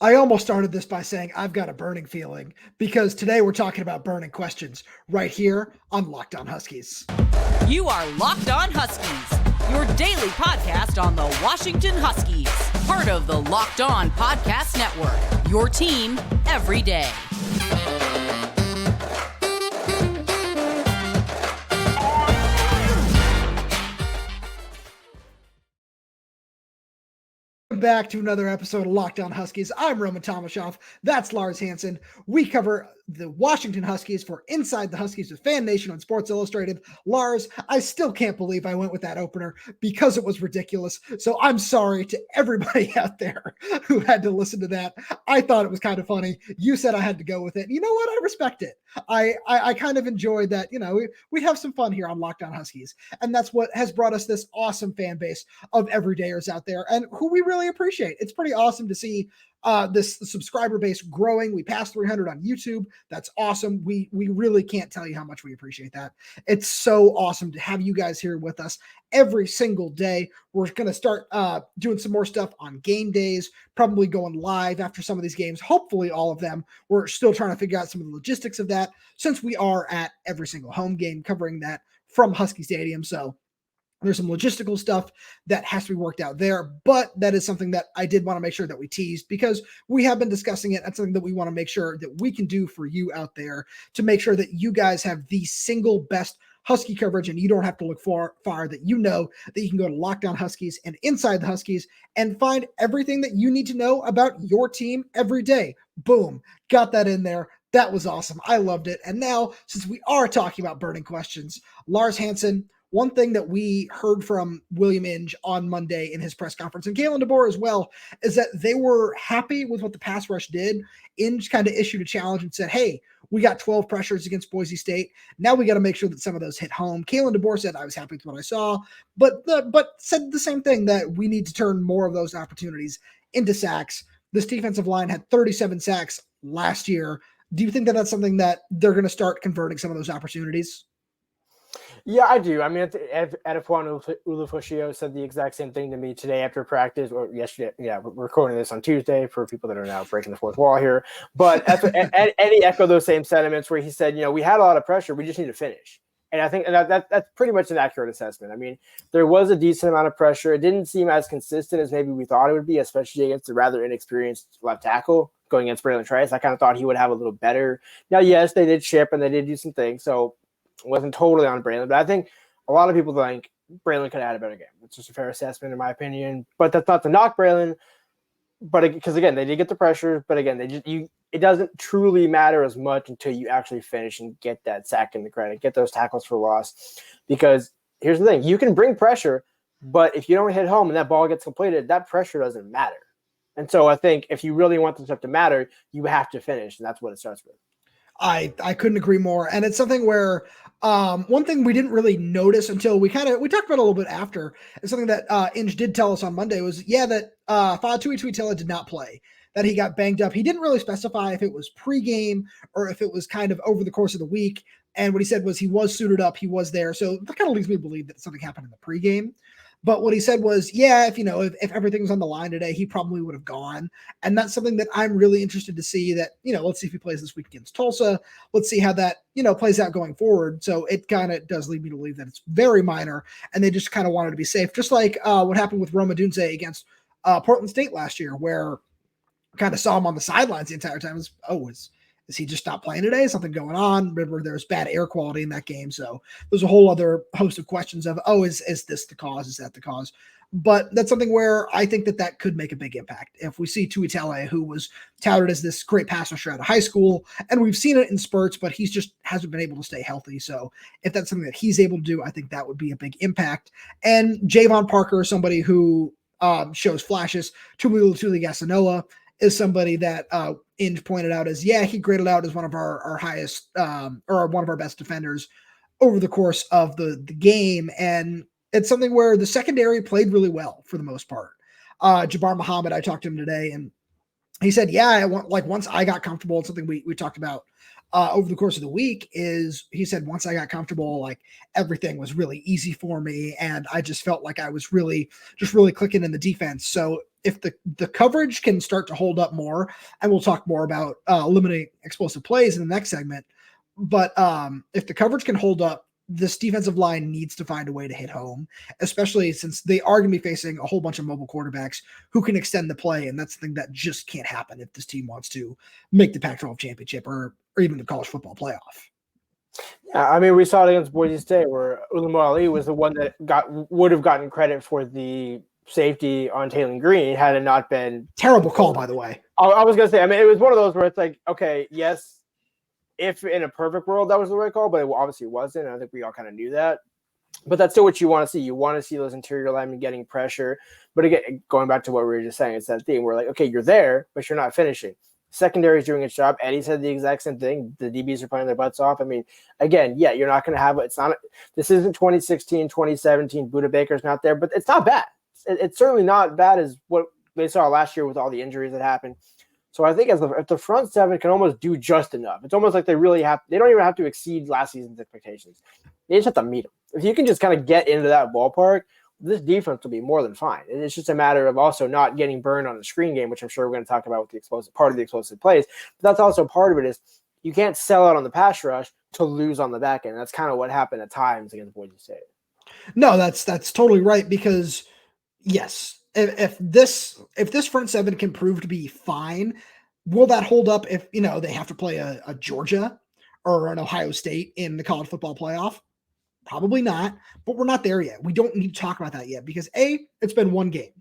I almost started this by saying I've got a burning feeling because today we're talking about burning questions right here on Locked On Huskies. You are Locked On Huskies, your daily podcast on the Washington Huskies, part of the Locked On Podcast Network, your team every day. Back to another episode of Locked On Huskies. I'm Roman Tomashoff. That's Lars Hanson. We cover the Washington Huskies for Inside the Huskies with Fan Nation on Sports Illustrated. Lars, I still can't believe I went with that opener because it was ridiculous. So I'm sorry to everybody out there who had to listen to that. I thought it was kind of funny. You said I had to go with it. You know what? I respect it. I kind of enjoyed that. You know, we have some fun here on Locked On Huskies. And that's what has brought us this awesome fan base of everydayers out there and who we really appreciate. It's pretty awesome to see this subscriber base growing. We passed 300 on YouTube. That's awesome. We really can't tell you how much we appreciate that. It's so awesome to have you guys here with us every single day. We're going to start doing some more stuff on game days, probably going live after some of these games, hopefully all of them. We're still trying to figure out some of the logistics of that since we are at every single home game covering that from Husky Stadium. So there's some logistical stuff that has to be worked out there, but that is something that I did want to make sure that we teased because we have been discussing it. That's something that we want to make sure that we can do for you out there to make sure that you guys have the single best Husky coverage and you don't have to look far, that you know that you can go to Locked On Huskies and Inside the Huskies and find everything that you need to know about your team every day. Boom. Got that in there. That was awesome. I loved it. And now, since we are talking about burning questions, Lars Hanson, one thing that we heard from William Inge on Monday in his press conference, and Kalen DeBoer as well, is that they were happy with what the pass rush did. Inge kind of issued a challenge and said, hey, we got 12 pressures against Boise State. Now we got to make sure that some of those hit home. Kalen DeBoer said, I was happy with what I saw, but said the same thing, that we need to turn more of those opportunities into sacks. This defensive line had 37 sacks last year. Do you think that that's something that they're going to start converting some of those opportunities? Yeah, I do. I mean, Adefwan Ulufoshio said the exact same thing to me today after practice, or yesterday. Yeah, we're recording this on Tuesday for people that are now breaking the fourth wall here. But Eddie echoed those same sentiments where he said, you know, we had a lot of pressure. We just need to finish. And I think that's pretty much an accurate assessment. I mean, there was a decent amount of pressure. It didn't seem as consistent as maybe we thought it would be, especially against a rather inexperienced left tackle going against Braylon Trice. I kind of thought he would have a little better. Now, yes, they did chip and they did do some things. So wasn't totally on Braylon, but I think a lot of people think Braylon could have had a better game. It's just a fair assessment in my opinion, but that's not to knock Braylon. But because again, they did get the pressure, but again, it doesn't truly matter as much until you actually finish and get that sack in the credit, get those tackles for loss. Because here's the thing, you can bring pressure, but if you don't hit home and that ball gets completed, that pressure doesn't matter. And so I think if you really want this stuff to matter, you have to finish, and that's what it starts with. I couldn't agree more. And it's something where one thing we didn't really notice until we talked about it a little bit after, is something that Inge did tell us on Monday was, that Fa'atui Tuitila did not play, that he got banged up. He didn't really specify if it was pregame or if it was kind of over the course of the week. And what he said was he was suited up. He was there. So that kind of leads me to believe that something happened in the pregame. But what he said was, if everything was on the line today, he probably would have gone. And that's something that I'm really interested to see that, let's see if he plays this week against Tulsa. Let's see how that, plays out going forward. So it kind of does lead me to believe that it's very minor and they just kind of wanted to be safe. Just like what happened with Odunze against Portland State last year, where I kind of saw him on the sidelines the entire time. Is he just not playing today? Something going on? Remember, there's bad air quality in that game. So there's a whole other host of questions of, is this the cause? Is that the cause? But that's something where I think that could make a big impact. If we see Tuitila, who was touted as this great pass rusher out of high school, and we've seen it in spurts, but he's just hasn't been able to stay healthy. So if that's something that he's able to do, I think that would be a big impact. And Javon Parker, somebody who shows flashes. Tuli Gasanoa is somebody that Inge pointed out as, he graded out as one of our highest or one of our best defenders over the course of the game. And it's something where the secondary played really well for the most part. Jabbar Muhammad, I talked to him today, and he said, yeah, I want, like, once I got comfortable, it's something we talked about over the course of the week, is he said, once I got comfortable, like, everything was really easy for me. And I just felt like I was really clicking in the defense. So if the coverage can start to hold up more, and we'll talk more about eliminating explosive plays in the next segment, but if the coverage can hold up, this defensive line needs to find a way to hit home, especially since they are going to be facing a whole bunch of mobile quarterbacks who can extend the play. And that's the thing that just can't happen if this team wants to make the Pac-12 championship or even the college football playoff. Yeah, I mean, we saw it against Boise State where Ulumuali was the one that would have gotten credit for the safety on Taylor Green had it not been terrible call, by the way. I was going to say, I mean, it was one of those where it's like, okay, yes, if in a perfect world that was the right call, but it obviously wasn't. I think we all kind of knew that. But that's still what you want to see. You want to see those interior linemen getting pressure. But again, going back to what we were just saying, it's that thing where, like, okay, you're there, but you're not finishing. Secondary is doing its job. Eddie said the exact same thing. The DBs are playing their butts off. I mean, again, yeah, you're not going to have – this isn't 2016, 2017. Budda Baker's not there, but it's not bad. It's certainly not bad as what they saw last year with all the injuries that happened. So I think if the front seven can almost do just enough, it's almost like they don't even have to exceed last season's expectations. They just have to meet them. If you can just kind of get into that ballpark, this defense will be more than fine. And it's just a matter of also not getting burned on the screen game, which I'm sure we're going to talk about with the explosive plays. But that's also part of it is you can't sell out on the pass rush to lose on the back end. That's kind of what happened at times against Boise State. No, that's totally right, because yes, if this front seven can prove to be fine, will that hold up if, they have to play a Georgia or an Ohio State in the college football playoff? Probably not, but we're not there yet. We don't need to talk about that yet because it's been one game.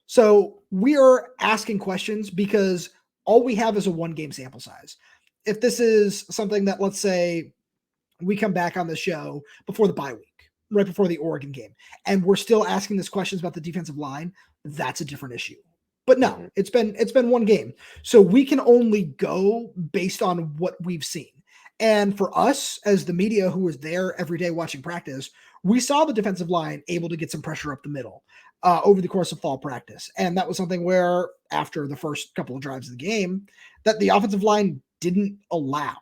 So we are asking questions because all we have is a 1-game sample size. If this is something that, let's say, we come back on the show before the bye week, right before the Oregon game, and we're still asking this questions about the defensive line, that's a different issue. But no, it's been one game. So we can only go based on what we've seen. And for us as the media who was there every day watching practice, we saw the defensive line able to get some pressure up the middle over the course of fall practice. And that was something where after the first couple of drives of the game that the offensive line didn't allow.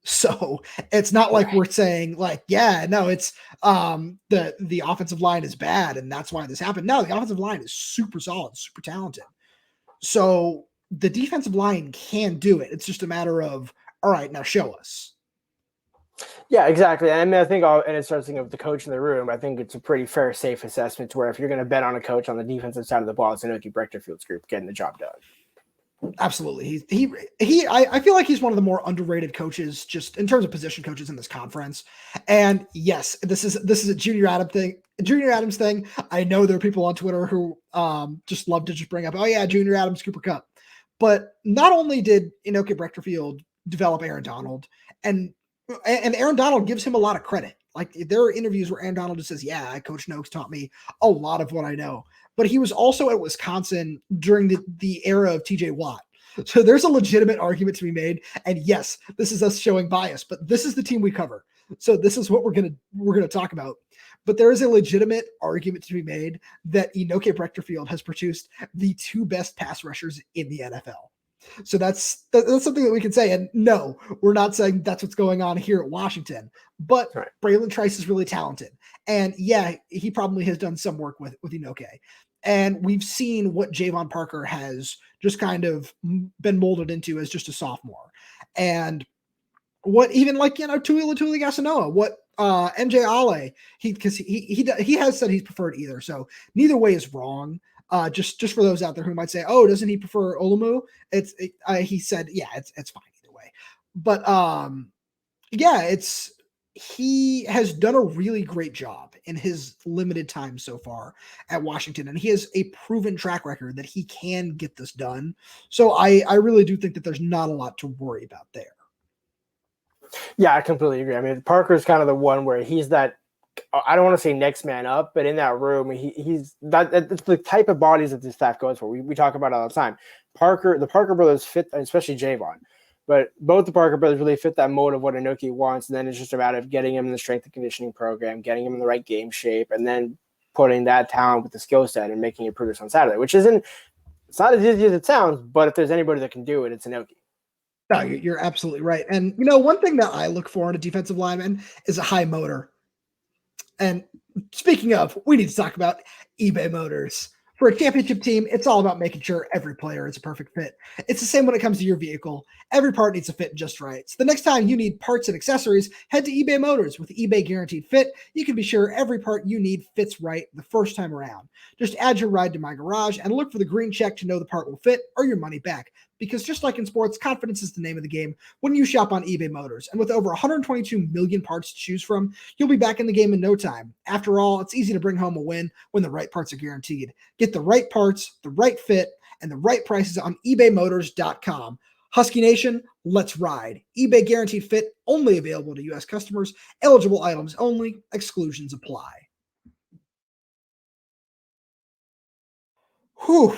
So it's not like we're saying like, yeah, no, it's the offensive line is bad and that's why this happened. No, the offensive line is super solid, super talented. So the defensive line can do it. It's just a matter of, all right, now show us. Yeah, exactly. I mean, I think, and it starts thinking of the coach in the room. I think it's a pretty fair, safe assessment to where if you're going to bet on a coach on the defensive side of the ball, it's Inoki Brechterfield's group getting the job done. Absolutely. I feel like he's one of the more underrated coaches just in terms of position coaches in this conference. And yes, this is a Junior Adams thing. I know there are people on Twitter who just love to just bring up, oh yeah, Junior Adams, Cooper Kupp. But not only did Inoki Brechterfield develop Aaron Donald, and Aaron Donald gives him a lot of credit. Like there are interviews where Aaron Donald just says, yeah, Coach Noakes taught me a lot of what I know. But he was also at Wisconsin during the era of TJ Watt. So there's a legitimate argument to be made. And yes, this is us showing bias, but this is the team we cover. So this is what we're gonna talk about. But there is a legitimate argument to be made that Inoki Brechterfield has produced the 2 best pass rushers in the NFL. So that's something that we can say. And no, we're not saying that's what's going on here at Washington. But right. Braylon Trice is really talented. And yeah, he probably has done some work with Inoki. And we've seen what Javon Parker has just kind of been molded into as just a sophomore. And what even like, Tuli Gasanoa, what MJ Ale, he has said he's preferred either. So neither way is wrong. Just for those out there who might say, oh, doesn't he prefer Olumu? He said, yeah, it's fine either way. But yeah, he has done a really great job in his limited time so far at Washington, and he has a proven track record that he can get this done. So I really do think that there's not a lot to worry about there. Yeah, I completely agree. I mean, Parker's kind of the one where he's that, I don't want to say next man up, but in that room, he's that's the type of bodies that this staff goes for. We talk about it all the time. The Parker brothers fit, especially Javon, but both the Parker brothers really fit that mold of what Inoki wants. And then it's just a matter of getting him in the strength and conditioning program, getting him in the right game shape, and then putting that talent with the skill set and making it produce on Saturday, which isn't It's not as easy as it sounds, but if there's anybody that can do it, it's Inoki. No, you're absolutely right. And, one thing that I look for in a defensive lineman is a high motor. And speaking of, we need to talk about eBay Motors. For a championship team, it's all about making sure every player is a perfect fit. It's the same when it comes to your vehicle. Every part needs to fit just right. So the next time you need parts and accessories, head to eBay Motors. With eBay Guaranteed Fit, you can be sure every part you need fits right the first time around. Just add your ride to My Garage and look for the green check to know the part will fit or your money back. Because just like in sports, confidence is the name of the game when you shop on eBay Motors. And with over 122 million parts to choose from, you'll be back in the game in no time. After all, it's easy to bring home a win when the right parts are guaranteed. Get the right parts, the right fit, and the right prices on ebaymotors.com. Husky Nation, let's ride. eBay Guaranteed Fit, only available to U.S. customers. Eligible items only. Exclusions apply. Whew.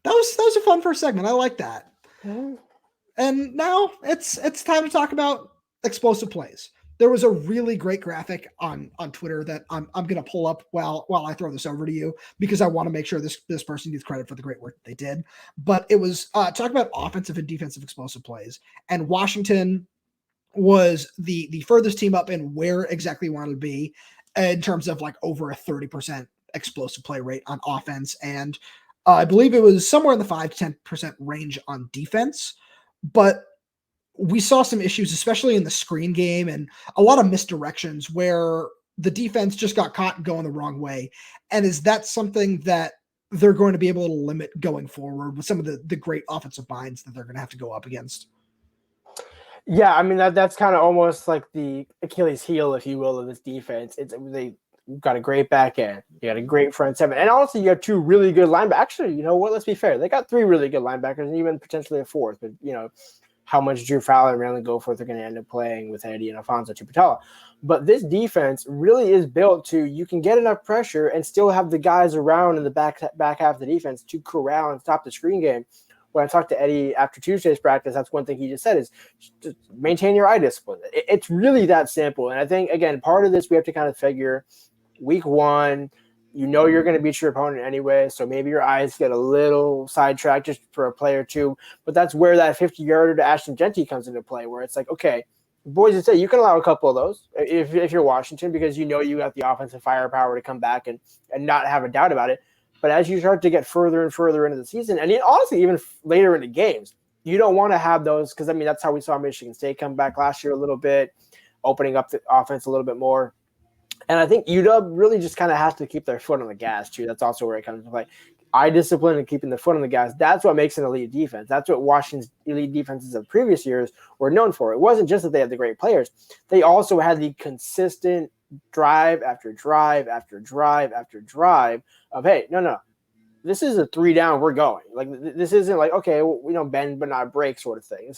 That was a fun first segment. I like that. And now it's time to talk about explosive plays. There was a really great graphic on Twitter that I'm going to pull up while I throw this over to you, because I want to make sure this person gets credit for the great work that they did. But it was talking about offensive and defensive explosive plays, and Washington was the furthest team up in where exactly you wanted to be in terms of like over a 30% explosive play rate on offense, and I believe it was somewhere in the 5 to 10% range on defense. But we saw some issues, especially in the screen game, and a lot of misdirections where the defense just got caught going the wrong way. And is that something that they're going to be able to limit going forward with some of the great offensive minds that they're going to have to go up against? Yeah, I mean, that's kind of almost like the Achilles heel, if you will, of this defense. You've got a great back end. You got a great front seven. And honestly, you have two really good linebackers. Actually, you know what? Let's be fair. They got three really good linebackers and even potentially a fourth. But, how much Drew Fowler and Randall Goforth are going to end up playing with Eddie and Alfonso Tuputala. But this defense really is built to, you can get enough pressure and still have the guys around in the back half of the defense to corral and stop the screen game. When I talked to Eddie after Tuesday's practice, that's one thing he just said is just maintain your eye discipline. It's really that simple. And I think, again, part of this we have to kind of figure week one, you're going to beat your opponent anyway, so maybe your eyes get a little sidetracked just for a play or two. But that's where that 50-yarder to Ashton Genty comes into play, where it's like, okay, Boise State, you can allow a couple of those if you're Washington, because you got the offensive firepower to come back and not have a doubt about it. But as you start to get further and further into the season, and honestly, even later into games, you don't want to have those, because, I mean, that's how we saw Michigan State come back last year a little bit, opening up the offense a little bit more. And I think UW really just kind of has to keep their foot on the gas, too. That's also where it comes into play. Eye discipline and keeping the foot on the gas, that's what makes an elite defense. That's what Washington's elite defenses of previous years were known for. It wasn't just that they had the great players. They also had the consistent drive after drive after drive after drive of, hey, no, this is a 3 down, we're going. Like, this isn't like, okay, bend but not break sort of thing.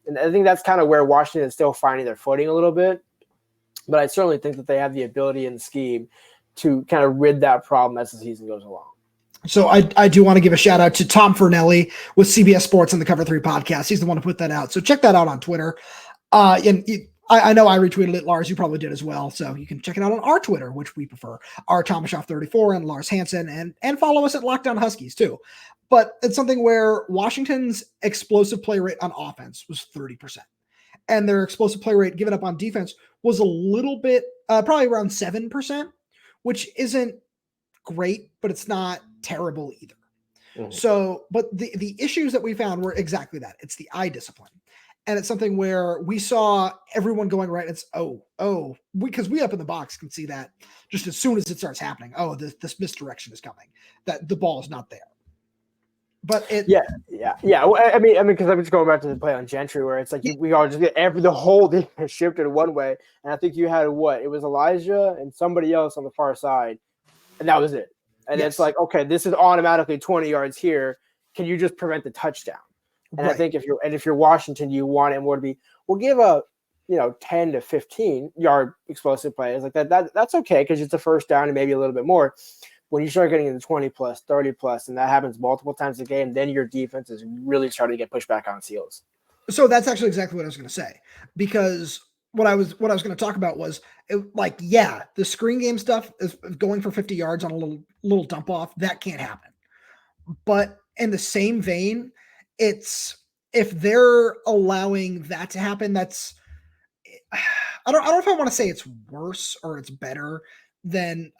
And I think that's kind of where Washington is still finding their footing a little bit. But I certainly think that they have the ability and the scheme to kind of rid that problem as the season goes along. So I do want to give a shout out to Tom Fernelli with CBS Sports and the Cover 3 podcast. He's the one who put that out. So check that out on Twitter. And I know I retweeted it, Lars. You probably did as well. So you can check it out on our Twitter, which we prefer. Our Tomashoff 34 and Lars Hanson, and follow us at Locked On Huskies too. But it's something where Washington's explosive play rate on offense was 30%. And their explosive play rate given up on defense was a little bit, probably around 7%, which isn't great, but it's not terrible either. Mm-hmm. So, but the issues that we found were exactly that. It's the eye discipline. And it's something where we saw everyone going right. It's, because we up in the box can see that just as soon as it starts happening. Oh, this misdirection is coming, that the ball is not there. But yeah. Well, I mean, because I'm just going back to the play on Gentry, where it's like we all just get the whole thing shifted one way, and I think you had it was Elijah and somebody else on the far side, and that was it. And It's like, okay, this is automatically 20 yards here. Can you just prevent the touchdown? And right. I think if you're Washington, you want it more to be. We'll give a 10 to 15 yard explosive plays like that. That's okay because it's a first down and maybe a little bit more. When you start getting into 20 plus, 30 plus, and that happens multiple times a game, then your defense is really starting to get pushed back on its heels. So that's actually exactly what I was going to say, because what I was going to talk about was the screen game stuff is going for 50 yards on a little dump off. That can't happen. But in the same vein, it's if they're allowing that to happen, that's I don't know if I want to say it's worse or it's better than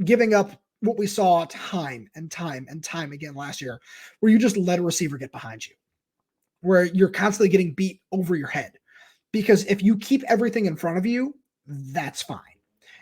giving up what we saw time and time and time again last year, where you just let a receiver get behind you, where you're constantly getting beat over your head. Because if you keep everything in front of you, that's fine.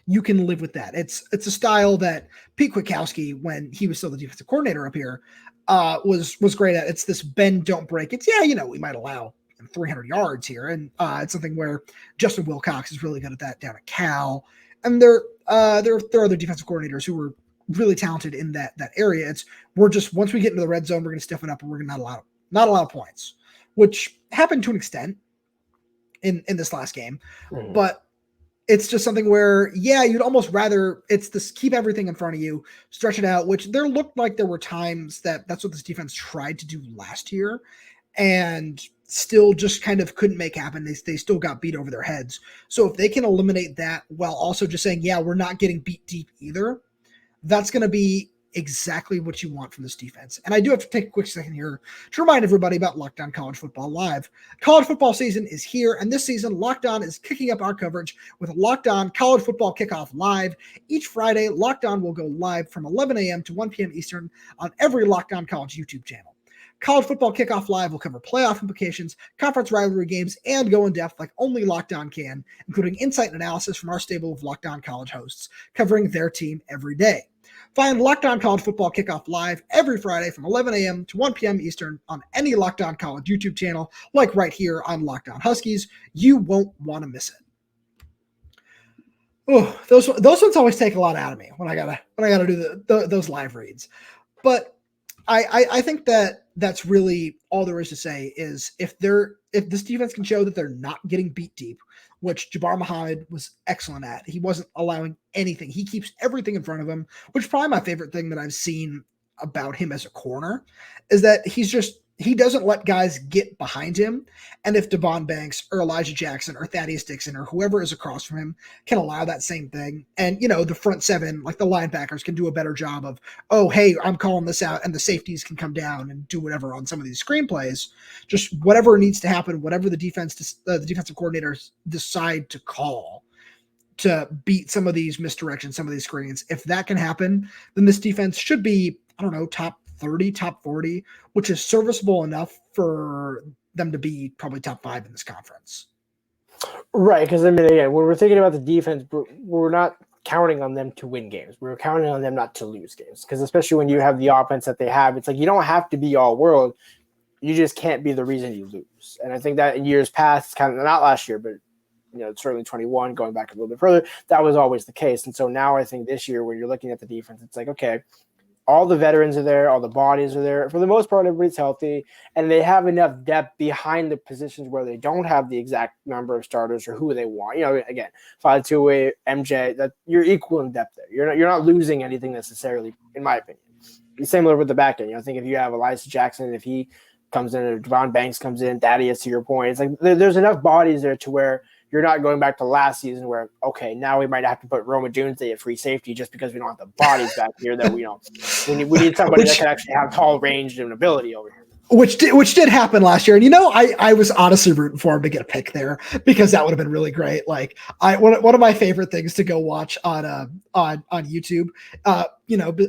You can live with that. It's a style that Pete Kwiatkowski, when he was still the defensive coordinator up here, was great at. It's this bend, don't break. It's, we might allow 300 yards here. And it's something where Justin Wilcox is really good at that down at Cal. And there are other defensive coordinators who were really talented in that area. Once we get into the red zone, we're going to stiffen up and we're going to not allow points, which happened to an extent in this last game. Mm-hmm. But it's just something where, you'd almost rather it's this keep everything in front of you, stretch it out, which there looked like there were times that's what this defense tried to do last year and still just kind of couldn't make happen. They still got beat over their heads. So if they can eliminate that while also just saying, we're not getting beat deep either, that's going to be exactly what you want from this defense. And I do have to take a quick second here to remind everybody about Locked On College Football Live. College football season is here, and this season, Locked On is kicking up our coverage with Locked On College Football Kickoff Live. Each Friday, Locked On will go live from 11 a.m. to 1 p.m. Eastern on every Locked On College YouTube channel. College Football Kickoff Live will cover playoff implications, conference rivalry games, and go in depth like only Locked On can, including insight and analysis from our stable of Locked On College hosts covering their team every day. Find Locked On College Football Kickoff Live every Friday from 11 a.m. to 1 p.m. Eastern on any Locked On College YouTube channel, like right here on Locked On Huskies. You won't want to miss it. Oh, those ones always take a lot out of me when I gotta do those live reads. But I think that's really all there is to say is if this defense can show that they're not getting beat deep, which Jabbar Muhammad was excellent at. He wasn't allowing anything. He keeps everything in front of him, which is probably my favorite thing that I've seen about him as a corner is that he doesn't let guys get behind him. And if Devon Banks or Elijah Jackson or Thaddeus Dixon or whoever is across from him can allow that same thing. And, the front seven, like the linebackers can do a better job of, oh, hey, I'm calling this out. And the safeties can come down and do whatever on some of these screenplays, just whatever needs to happen, whatever the defensive coordinators decide to call to beat some of these misdirections, some of these screens. If that can happen, then this defense should be, top 30, top 40, which is serviceable enough for them to be probably top 5 in this conference. Right, because again, when we're thinking about the defense, we're not counting on them to win games. We're counting on them not to lose games, because especially when you have the offense that they have, it's like you don't have to be all world. You just can't be the reason you lose. And I think that in years past, kind of not last year, but certainly 21, going back a little bit further, that was always the case. And so now I think this year, when you're looking at the defense, it's like, okay, all the veterans are there, all the bodies are there. For the most part, everybody's healthy, and they have enough depth behind the positions where they don't have the exact number of starters or who they want. Again, 5-2-way, MJ, that you're equal in depth there. You're not losing anything necessarily, in my opinion. Similar with the back end. I think if you have Elijah Jackson, if he comes in, or Devon Banks comes in, Thaddeus, to your point, it's like there's enough bodies there to where you're not going back to last season where, okay, now we might have to put Roma Odunze at free safety just because we don't have the bodies back here that we need somebody that can actually have tall range and ability over here. Which did happen last year. And, I was honestly rooting for him to get a pick there because that would have been really great. Like one of my favorite things to go watch on YouTube,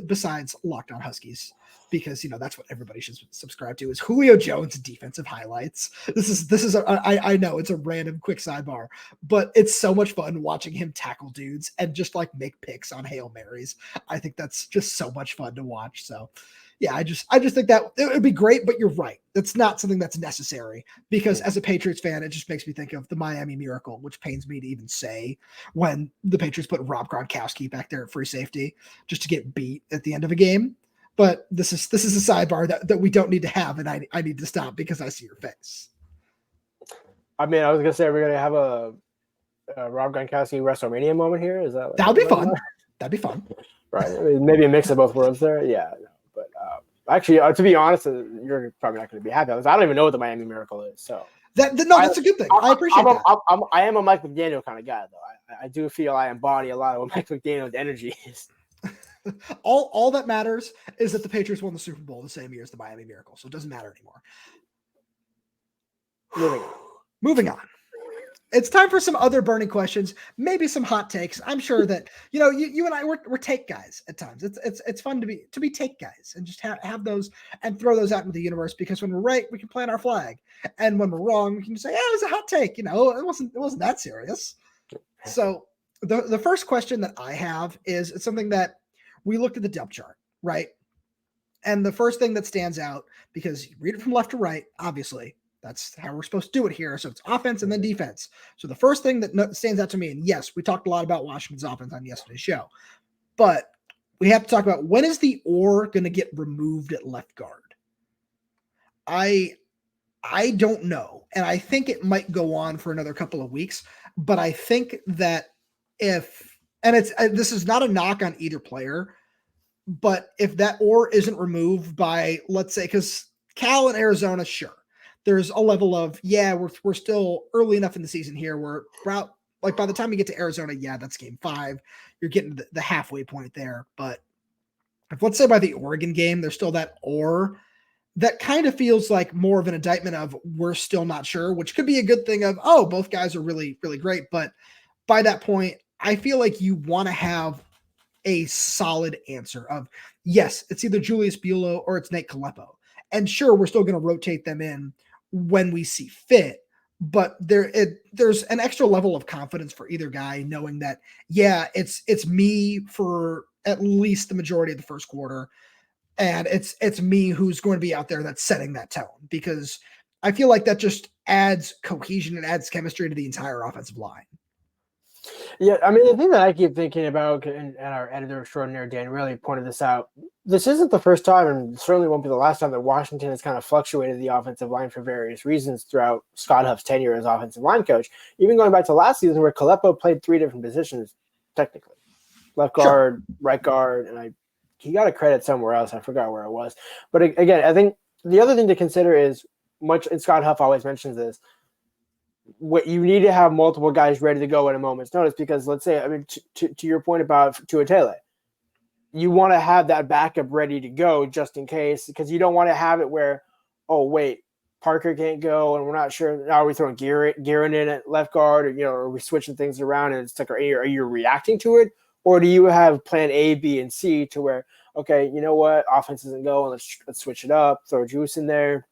besides Locked On Huskies, because that's what everybody should subscribe to, is Julio Jones defensive highlights. This is I know it's a random quick sidebar, but it's so much fun watching him tackle dudes and just like make picks on Hail Marys. I think that's just so much fun to watch. So yeah, I just think that it would be great, but you're right. That's not something that's necessary, because as a Patriots fan, it just makes me think of the Miami Miracle, which pains me to even say, when the Patriots put Rob Gronkowski back there at free safety just to get beat at the end of a game. But this is a sidebar that we don't need to have, and I need to stop because I see your face. I was gonna say we're gonna have a Rob Gronkowski WrestleMania moment here. Is that? That would be fun. That'd be fun. Right. Maybe a mix of both worlds there. Yeah. But actually, to be honest, you're probably not going to be happy. I don't even know what the Miami Miracle is. So that's a good thing. I appreciate that. I am a Mike McDaniel kind of guy, though. I do feel I embody a lot of what Mike McDaniel's energy is. All that matters is that the Patriots won the Super Bowl the same year as the Miami Miracle, so it doesn't matter anymore. Moving on. It's time for some other burning questions, maybe some hot takes. I'm sure that you and I we're take guys at times. It's fun to be take guys and just have those and throw those out into the universe, because when we're right, we can plant our flag, and when we're wrong, we can just say, "Yeah, it was a hot take." It wasn't that serious. So the first question that I have is something that we looked at the depth chart, right? And the first thing that stands out, because you read it from left to right, obviously. That's how we're supposed to do it here. So it's offense and then defense. So the first thing that stands out to me, and yes, we talked a lot about Washington's offense on yesterday's show, but we have to talk about, when is the Orr going to get removed at left guard? I don't know. And I think it might go on for another couple of weeks, but I think that this is not a knock on either player, but if that Orr isn't removed by, let's say, because Cal and Arizona, sure. There's a level of, we're still early enough in the season here. We're about, like, by the time you get to Arizona, that's game 5. You're getting the halfway point there. But if, let's say, by the Oregon game, there's still that or that kind of feels like more of an indictment of we're still not sure, which could be a good thing of, both guys are really, really great. But by that point, I feel like you want to have a solid answer of, yes, it's either Julius Buelow or it's Nate Kalepo. And sure, we're still going to rotate them in when we see fit, but there's an extra level of confidence for either guy, knowing that, it's me for at least the majority of the first quarter. And it's me who's going to be out there that's setting that tone, because I feel like that just adds cohesion and adds chemistry to the entire offensive line. Yeah, I mean, the thing that I keep thinking about, and our editor extraordinaire, Dan, really pointed this out, this isn't the first time, and certainly won't be the last time, that Washington has kind of fluctuated the offensive line for various reasons throughout Scott Huff's tenure as offensive line coach. Even going back to last season, where Kalepo played 3 different positions, technically. Left guard, right guard, and he got a credit somewhere else. I forgot where it was. But again, I think the other thing to consider is, and Scott Huff always mentions this, what you need to have multiple guys ready to go at a moment's notice, because let's say, I mean, to your point about Tuatele, you want to have that backup ready to go just in case, because you don't want to have it where, Parker can't go and we're not sure. Now are we throwing Guerin in at left guard, or, are we switching things around, and it's like, are you reacting to it, or do you have plan A, B, and C to where, okay, you know what, offense isn't going, let's switch it up, throw Juice in there.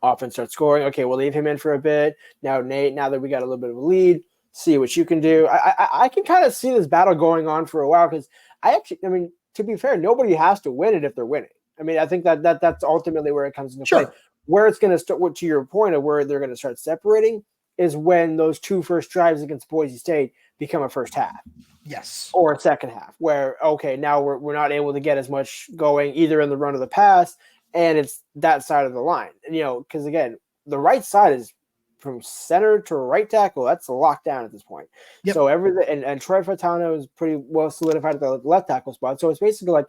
Offense starts scoring. Okay, we'll leave him in for a bit. Now, Nate, now that we got a little bit of a lead, see what you can do. I can kind of see this battle going on for a while, because to be fair, nobody has to win it if they're winning. I mean, I think that's ultimately where it comes into play. Where it's going to start, to your point of where they're going to start separating, is when those 2 first drives against Boise State become a first half. Yes. Or a second half, where, okay, now we're not able to get as much going either in the run or the pass, and it's that side of the line. And, because again, the right side is from center to right tackle. That's locked down at this point. Yep. So everything, and Troy Fatano is pretty well solidified at the left tackle spot. So it's basically like,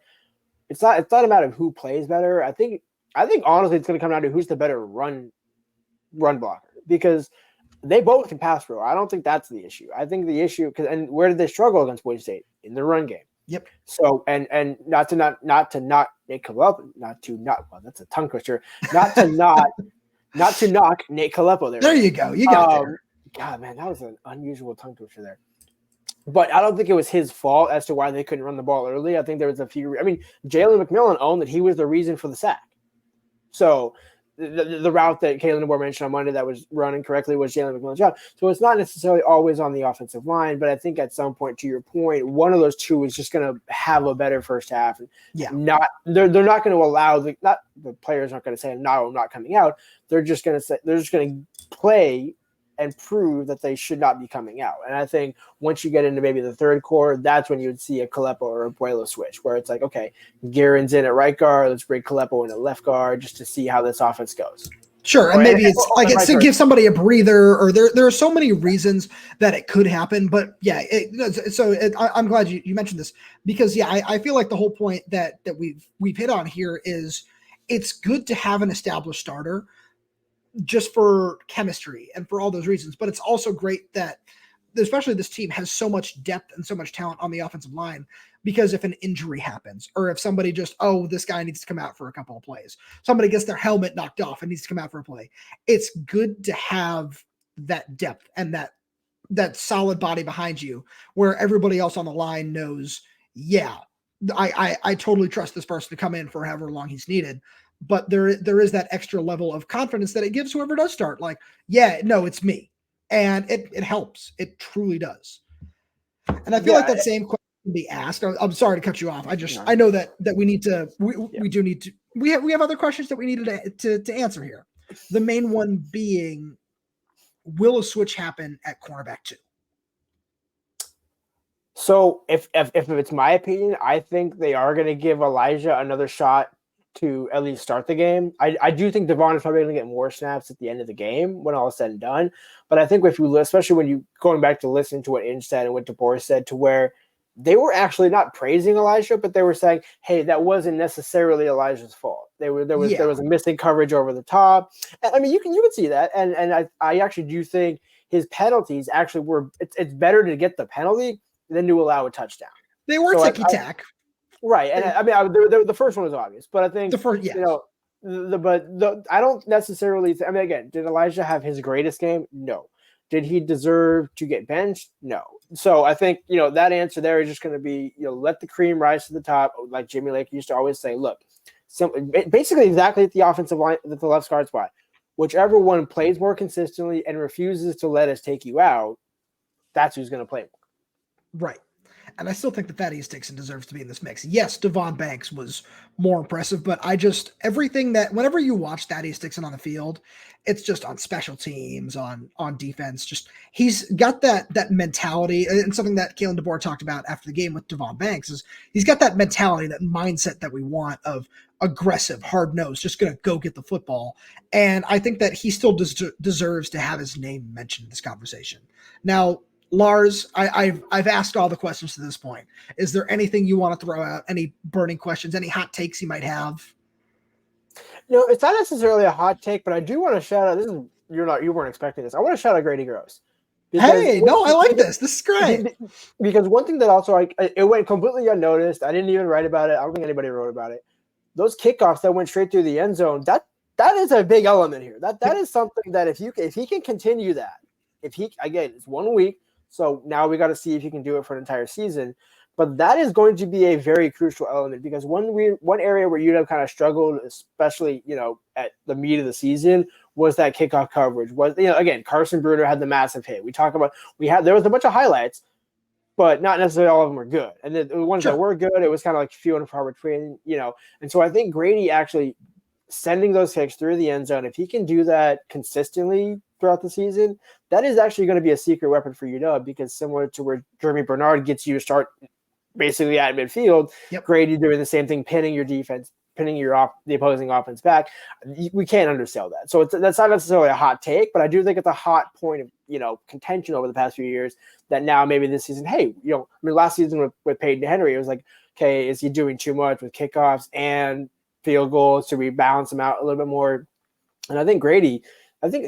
it's not a matter of who plays better. I think honestly, it's going to come down to who's the better run blocker, because they both can pass pro. I don't think that's the issue. I think the issue, and where did they struggle against Boise State? In the run game. Yep. So and not to Nate Kalepo, well, that's a tongue twister. Not to knock Nate Kalepo there. There you go. You got there. God, man, that was an unusual tongue twister there. But I don't think it was his fault as to why they couldn't run the ball early. I think there was a few. I mean, Jalen McMillan owned that he was the reason for the sack. So the route that Kalen DeBoer mentioned on Monday that was running correctly was Jalen McMillan's job. So it's not necessarily always on the offensive line, but I think at some point, to your point, one of those two is just going to have a better first half. Yeah. They're not going to allow the players aren't going to say, no, I'm not coming out. They're just going to play and prove that they should not be coming out. And I think once you get into maybe the third quarter, that's when you would see a Kalepo or a Buelo switch, where it's like, okay, Guerin's in at right guard, let's bring Kalepo in at left guard just to see how this offense goes. Sure, and maybe it's to give somebody a breather, or there are so many reasons that it could happen. But yeah, I'm glad you mentioned this, because I feel like the whole point that we've hit on here is it's good to have an established starter, just for chemistry and for all those reasons. But it's also great that especially this team has so much depth and so much talent on the offensive line, because if an injury happens, or if somebody just, this guy needs to come out for a couple of plays, somebody gets their helmet knocked off and needs to come out for a play, it's good to have that depth and that solid body behind you where everybody else on the line knows, I totally trust this person to come in for however long he's needed. But there is that extra level of confidence that it gives whoever does start. Like, it's me. And it helps. It truly does. And I feel like that same question can be asked. I'm sorry to cut you off. I know that we need to, we have other questions that we needed to answer here. The main one being, will a switch happen at cornerback 2? So if it's my opinion, I think they are going to give Elijah another shot to at least start the game. I do think Devon is probably going to get more snaps at the end of the game when all is said and done. But I think if you, especially when you going back to listening to what Inge said and what DeBoer said, to where they were actually not praising Elijah, but they were saying, hey, that wasn't necessarily Elijah's fault. There was a missing coverage over the top. And, I mean, you can see that. And I actually do think his penalties actually were, it's better to get the penalty than to allow a touchdown. They were ticky-tack. Right. And I mean, the first one was obvious, but I think, I don't necessarily, I mean, again, did Elijah have his greatest game? No. Did he deserve to get benched? No. So I think, that answer there is just going to be, let the cream rise to the top. Like Jimmy Lake used to always say, look, basically exactly at the offensive line, at the left guard spot, whichever one plays more consistently and refuses to let us take you out, that's who's going to play more. Right. And I still think that Thaddeus Dixon deserves to be in this mix. Yes, Devon Banks was more impressive, but everything that whenever you watch Thaddeus Dixon on the field, it's just on special teams, on defense. Just he's got that mentality, and something that Kalen DeBoer talked about after the game with Devon Banks is he's got that mentality, that mindset that we want of aggressive, hard nosed, just going to go get the football. And I think that he still deserves to have his name mentioned in this conversation. Now, Lars, I've asked all the questions to this point. Is there anything you want to throw out? Any burning questions? Any hot takes you might have? No, it's not necessarily a hot take, but I do want to shout out. You weren't expecting this. I want to shout out Grady Gross. I like this. This is great. Because one thing that also it went completely unnoticed. I didn't even write about it. I don't think anybody wrote about it. Those kickoffs that went straight through the end zone. That is a big element here. That is something that if he can continue that, it's 1 week. So now we got to see if he can do it for an entire season. But that is going to be a very crucial element, because one area where you'd have kind of struggled, especially, at the meat of the season, was that kickoff coverage. Again, Carson Bruner had the massive hit. There was a bunch of highlights, but not necessarily all of them were good. And the ones that were good, it was kind of like few and far between, And so I think Grady actually sending those kicks through the end zone, if he can do that consistently throughout the season, that is actually going to be a secret weapon for UW, because similar to where Jeremy Bernard gets you to start basically at midfield, Grady doing the same thing, pinning your defense, pinning the opposing offense back. We can't undersell that. So that's not necessarily a hot take, but I do think it's a hot point of, contention over the past few years, that now maybe this season, last season with Peyton Henry, it was like, okay, is he doing too much with kickoffs and field goals? Should we balance him out a little bit more? And I think Grady,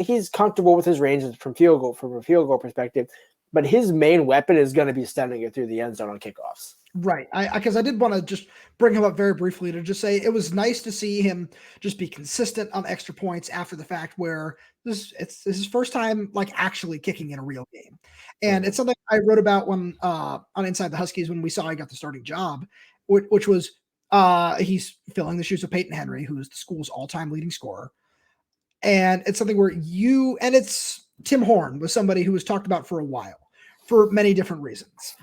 he's comfortable with his ranges from a field goal perspective, but his main weapon is going to be sending it through the end zone on kickoffs. Right. Because I did want to just bring him up very briefly to just say it was nice to see him just be consistent on extra points after the fact, where this is his first time actually kicking in a real game. And it's something I wrote about when on Inside the Huskies when we saw he got the starting job, which was he's filling the shoes of Peyton Henry, who is the school's all-time leading scorer. And it's something where it's Tim Horn was somebody who was talked about for a while for many different reasons.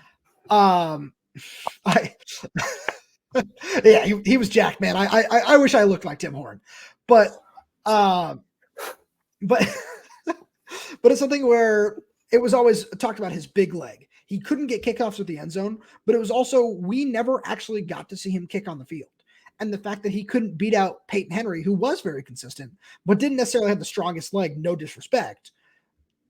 He was jacked, man. I wish I looked like Tim Horn, but it's something where it was always talked about his big leg. He couldn't get kickoffs at the end zone, but it was also, we never actually got to see him kick on the field. And the fact that he couldn't beat out Peyton Henry, who was very consistent, but didn't necessarily have the strongest leg, no disrespect.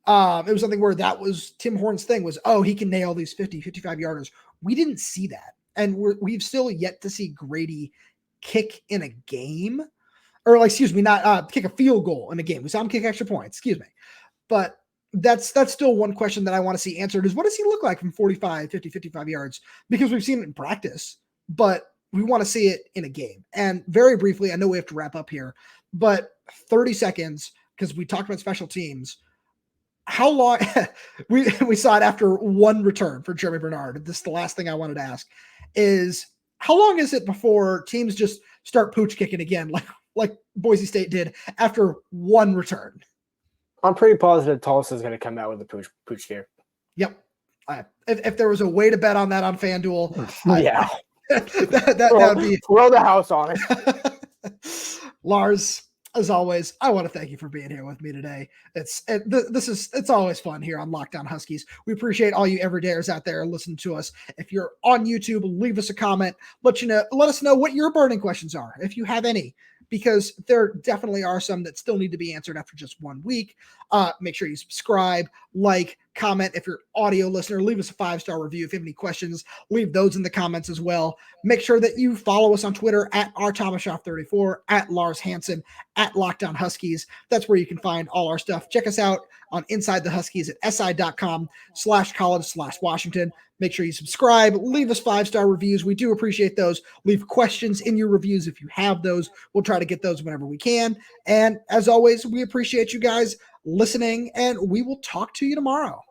It was something where that was Tim Horn's thing was, he can nail these 50, 55 yarders. We didn't see that. And we've still yet to see Grady kick in a game, or not kick a field goal in a game. We saw him kick extra points, but that's still one question that I want to see answered is what does he look like from 45, 50, 55 yards? Because we've seen it in practice, but we want to see it in a game. And very briefly, I know we have to wrap up here, but 30 seconds, because we talked about special teams. How long we saw it after one return for Jeremy Bernard. This is the last thing I wanted to ask is how long is it before teams just start pooch kicking again, like Boise State did after one return? I'm pretty positive Tulsa is going to come out with a pooch scare. Yep. If there was a way to bet on that on FanDuel, yeah, that would be throw the house on it. Lars, as always, I want to thank you for being here with me today. It's always fun here on Locked On Huskies. We appreciate all you everydayers out there listening to us. If you're on YouTube, leave us a comment. Let us know what your burning questions are, if you have any, because there definitely are some that still need to be answered after just 1 week. Make sure you subscribe, like, comment. If you're an audio listener, leave us a 5-star review. If you have any questions, leave those in the comments as well. Make sure that you follow us on Twitter at Tomashoff34, at Lars Hanson, at Locked On Huskies. That's where you can find all our stuff. Check us out on Inside the Huskies at si.com/college/Washington. Make sure you subscribe, leave us 5-star reviews. We do appreciate those. Leave questions in your reviews if you have those. We'll try to get those whenever we can. And as always, we appreciate you guys listening, and we will talk to you tomorrow.